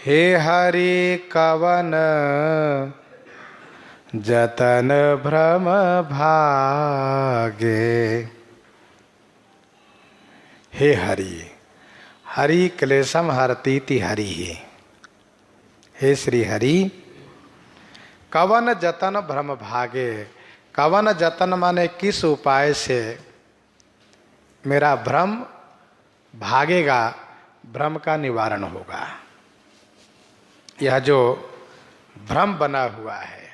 हे हरि कवन जतन भ्रम भागे। हे हरि, हरि क्लेशम हरतीति हरि। हे श्री हरि, कवन जतन भ्रम भागे। कवन जतन माने किस उपाय से मेरा भ्रम भागेगा, भ्रम का निवारण होगा। यह जो भ्रम बना हुआ है,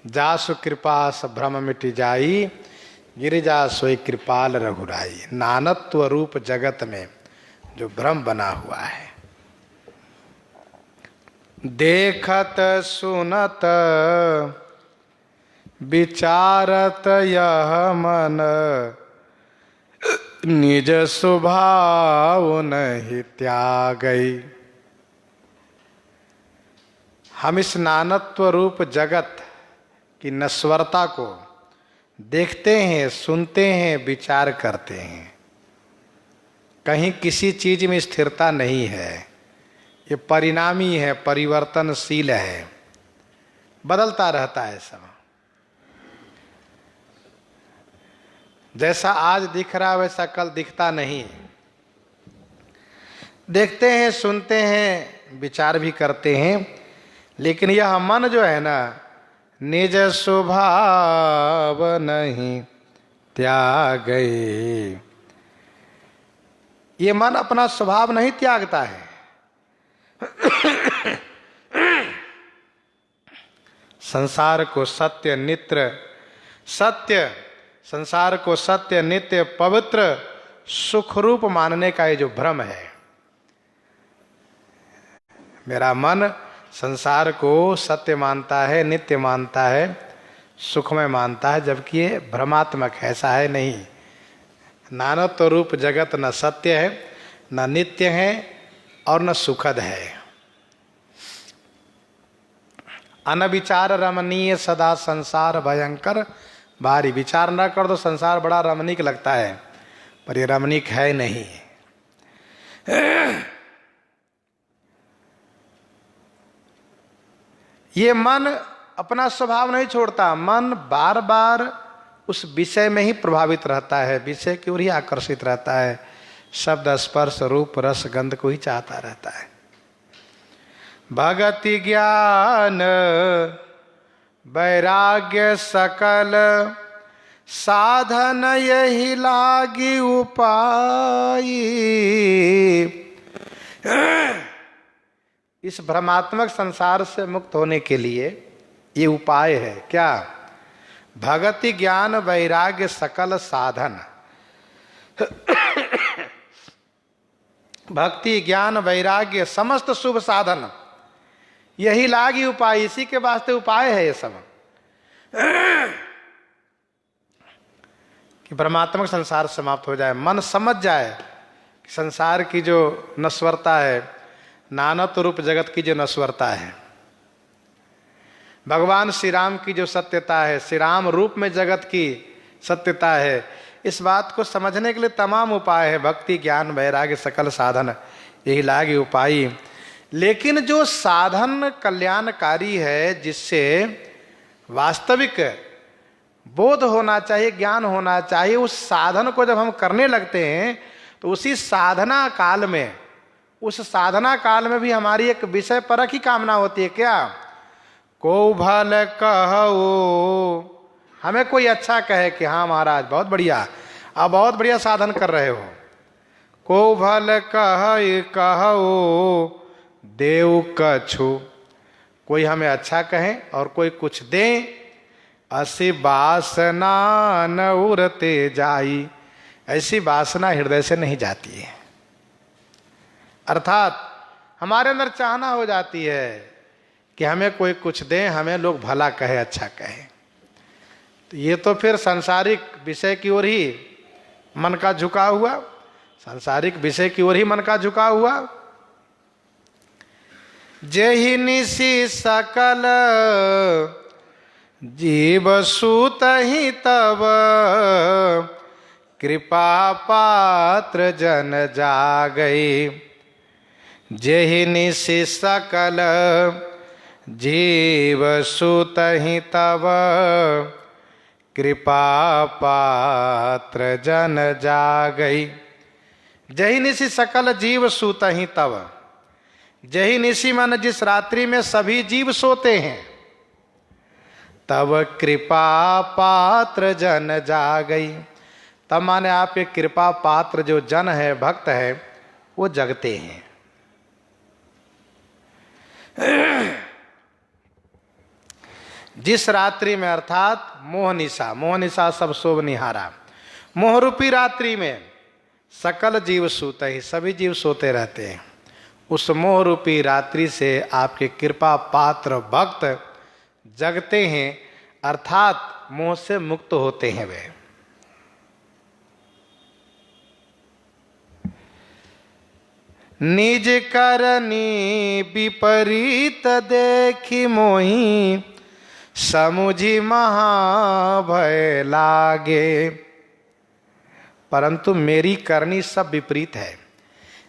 जासु कृपा स भ्रम मिट जाई, गिरिजा सोई कृपाल रघुराई। नानत्व रूप जगत में जो भ्रम बना हुआ है, देखत सुनत विचारत यह मन, निज स्वभाव नहीं त्यागई। हम इस नानत्व रूप जगत की नश्वरता को देखते हैं, सुनते हैं, विचार करते हैं। कहीं किसी चीज में स्थिरता नहीं है, ये परिणामी है, परिवर्तनशील है, बदलता रहता है सब। जैसा आज दिख रहा वैसा कल दिखता नहीं। देखते हैं, सुनते हैं, विचार भी करते हैं, लेकिन यह मन जो है ना, निज स्वभाव नहीं त्यागे। ये मन अपना स्वभाव नहीं त्यागता है। संसार को सत्य नित्य, सत्य संसार को सत्य नित्य पवित्र सुखरूप मानने का ये जो भ्रम है, मेरा मन संसार को सत्य मानता है, नित्य मानता है, सुखमय मानता है, जबकि ये भ्रमात्मक है, ऐसा है नहीं। नानत्व रूप जगत न सत्य है, न नित्य है और न सुखद है। अनविचार रमणीय सदा संसार भयंकर भारी। विचार न कर दो संसार बड़ा रमणीक लगता है, पर ये रमणीक है नहीं। ये मन अपना स्वभाव नहीं छोड़ता। मन बार बार उस विषय में ही प्रभावित रहता है, विषय की ओर ही आकर्षित रहता है, शब्द स्पर्श रूप रस गंध को ही चाहता रहता है। भगति ज्ञान वैराग्य सकल साधन यही लागी उपाय। इस भ्रमात्मक संसार से मुक्त होने के लिए ये उपाय है। क्या? भगति ज्ञान वैराग्य सकल साधन। भक्ति ज्ञान वैराग्य समस्त शुभ साधन यही लागी उपाय। इसी के वास्ते उपाय है ये सब, कि भ्रमात्मक संसार समाप्त हो जाए, मन समझ जाए कि संसार की जो नश्वरता है, नानत्व रूप जगत की जो नश्वरता है, भगवान श्री राम की जो सत्यता है, श्री राम रूप में जगत की सत्यता है, इस बात को समझने के लिए तमाम उपाय है। भक्ति ज्ञान वैराग्य सकल साधन यही लागी उपाय। लेकिन जो साधन कल्याणकारी है, जिससे वास्तविक बोध होना चाहिए, ज्ञान होना चाहिए, उस साधन को जब हम करने लगते हैं तो उसी साधना काल में, उस साधना काल में भी हमारी एक विषय परक ही कामना होती है। क्या? को भल कहो, हमें कोई अच्छा कहे कि हाँ महाराज बहुत बढ़िया, आप बहुत बढ़िया साधन कर रहे हो। को भल कहो देव कछु, कोई हमें अच्छा कहे और कोई कुछ दे। असी वासना न उड़ते जाई, ऐसी वासना हृदय से नहीं जाती है। अर्थात हमारे अंदर चाहना हो जाती है कि हमें कोई कुछ दे, हमें लोग भला कहे, अच्छा कहे। तो ये तो फिर सांसारिक विषय की ओर ही मन का झुका हुआ, सांसारिक विषय की ओर ही मन का झुका हुआ। जेहि निशि सकल जीव सूत ही तब, कृपा पात्र जन जागई, जेहि निशि सकल जीव सुतहि तब, कृपा पात्र जन जागई। जहि निशि सकल जीव सुतहि तब, जहि निशि मन जिस रात्रि में सभी जीव सोते हैं, तब कृपा पात्र जन जागई, तब माने आपके कृपा पात्र जो जन है, भक्त है, वो जगते हैं। जिस रात्रि में अर्थात मोहनिशा, मोहनिशा सब शोभ निहारा, मोहरूपी रात्रि में सकल जीव सोते ही, सभी जीव सोते रहते हैं, उस मोहरूपी रात्रि से आपके कृपा पात्र भक्त जगते हैं, अर्थात मोह से मुक्त होते हैं वे। निज करनी विपरीत देखी मोही, समुझी महाभय लागे। परंतु मेरी करनी सब विपरीत है।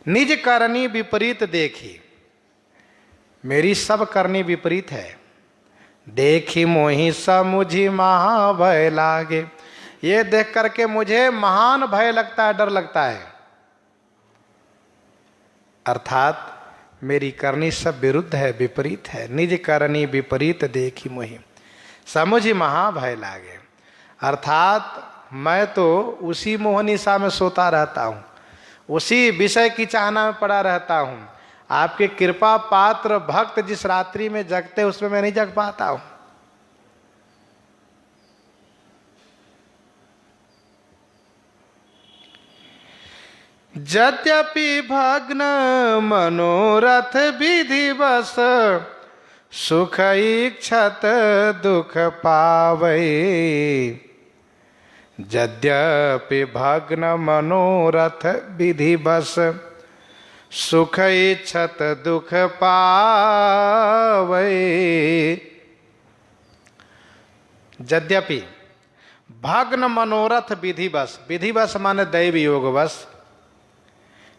निज करनी विपरीत देखी, मेरी सब करनी विपरीत है। देखी मोही समुझी महाभय लागे, ये देख करके मुझे महान भय लगता है, डर लगता है। अर्थात मेरी करनी सब विरुद्ध है, विपरीत है। निज करनी विपरीत देखी मोही, समुझी महाभय लागे। अर्थात मैं तो उसी मोहनिशा में सोता रहता हूँ, उसी विषय की चाहना में पड़ा रहता हूँ। आपके कृपा पात्र भक्त जिस रात्रि में जगते, उसमें मैं नहीं जग पाता हूँ। यद्यपि भग्न मनोरथ विधिवश, सुख इच्छत दुख पावै। यद्यपि भग्न मनोरथ विधिवश, सुख इच्छत दुख पावै। यद्यपि भग्न मनोरथ विधिवश, विधिवश माने दैव योगवश,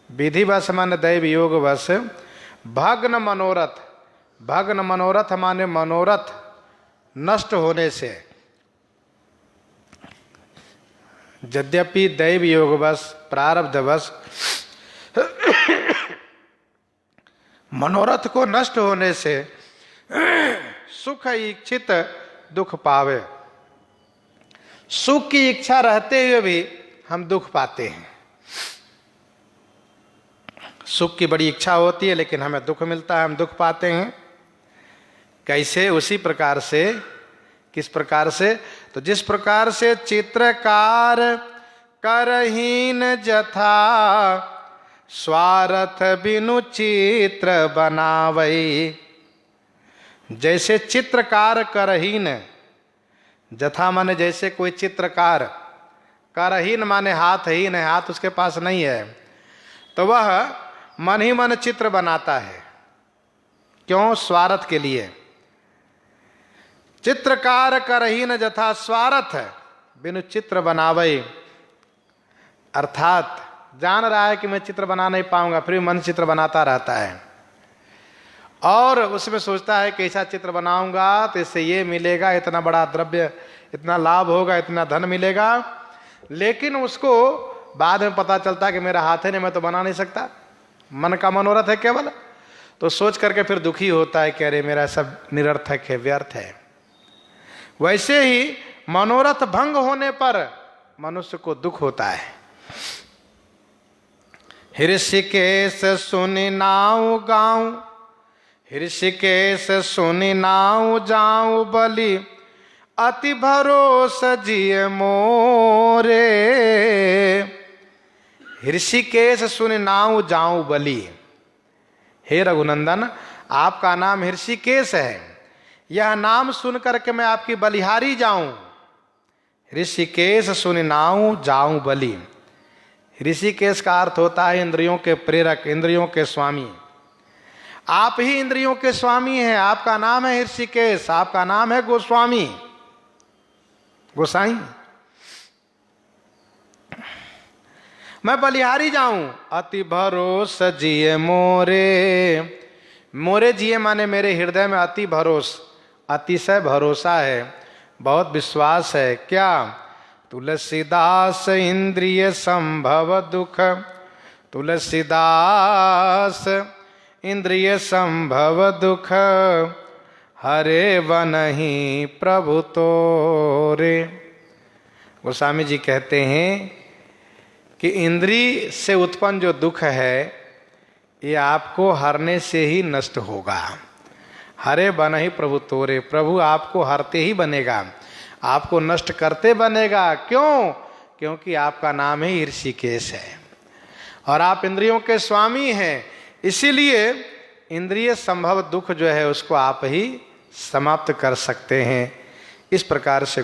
विधिवश माने दैव योगवश, भग्न मनोरथ, भग्न मनोरथ माने मनोरथ नष्ट होने से। यद्यपि दैव योगवश, प्रारब्धवश मनोरथ को नष्ट होने से सुख इच्छित दुख पावे। सुख की इच्छा रहते हुए भी हम दुख पाते हैं। सुख की बड़ी इच्छा होती है लेकिन हमें दुख मिलता है, हम दुख पाते हैं। कैसे? उसी प्रकार से। किस प्रकार से? तो जिस प्रकार से चित्रकार करहीन जथा, स्वार्थ बिनु चित्र बनावई। जैसे चित्रकार करहीन, जथा माने जैसे कोई चित्रकार, करहीन माने हाथहीन है, हाथ उसके पास नहीं है, तो वह मन ही मन चित्र बनाता है। क्यों? स्वार्थ के लिए। चित्रकार करहीन जथा स्वार्थ बिनु चित्र बनावे। अर्थात जान रहा है कि मैं चित्र बना नहीं पाऊंगा, फिर मन चित्र बनाता रहता है और उसमें सोचता है कि ऐसा चित्र बनाऊंगा तो इससे ये मिलेगा, इतना बड़ा द्रव्य, इतना लाभ होगा, इतना धन मिलेगा। लेकिन उसको बाद में पता चलता है कि मेरा हाथ है नहीं, मैं तो बना नहीं सकता। मन का मनोरथ है केवल, तो सोच करके फिर दुखी होता है कि अरे मेरा सब निरर्थक है, व्यर्थ है। वैसे ही मनोरथ भंग होने पर मनुष्य को दुख होता है। ऋषिकेश सुनि नाउ गाँव, ऋषिकेश सुनि नाउ जाऊं बलि, अति भरोस जिय मोरे। ऋषिकेश सुनि नाउ जाऊं बलि। हे रघुनंदन, आपका नाम ऋषिकेश है, यह नाम सुन करके मैं आपकी बलिहारी जाऊं। ऋषिकेश सुनि नाउ जाऊं बलि। ऋषिकेश का अर्थ होता है इंद्रियों के प्रेरक, इंद्रियों के स्वामी। आप ही इंद्रियों के स्वामी हैं। आपका नाम है ऋषिकेश, आपका नाम है गोस्वामी, गोसाई। मैं बलिहारी जाऊं, अति भरोस जिए मोरे। मोरे जिए माने मेरे हृदय में अति भरोस, अतिशय भरोसा है, बहुत विश्वास है। क्या? तुलसीदास इंद्रिय संभव दुख, तुलसीदास इंद्रिय संभव दुख, हरे बनहि प्रभु तोरे। गोस्वामी जी कहते हैं कि इंद्रिय से उत्पन्न जो दुख है ये आपको हरने से ही नष्ट होगा। हरे बनहि प्रभु तोरे, प्रभु आपको हरते ही बनेगा, आपको नष्ट करते बनेगा। क्यों? क्योंकि आपका नाम ही ऋषिकेश है और आप इंद्रियों के स्वामी हैं। इसीलिए इंद्रिय संभव दुख जो है उसको आप ही समाप्त कर सकते हैं। इस प्रकार से